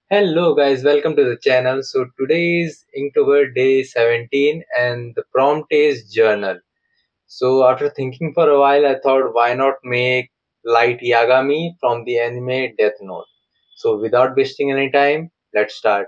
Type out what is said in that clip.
Hello guys, welcome to the channel. So today is Inktober day 17 and the prompt is journal. So after thinking for a while I thought why not make light yagami from the anime Death Note. So without wasting any time, let's start.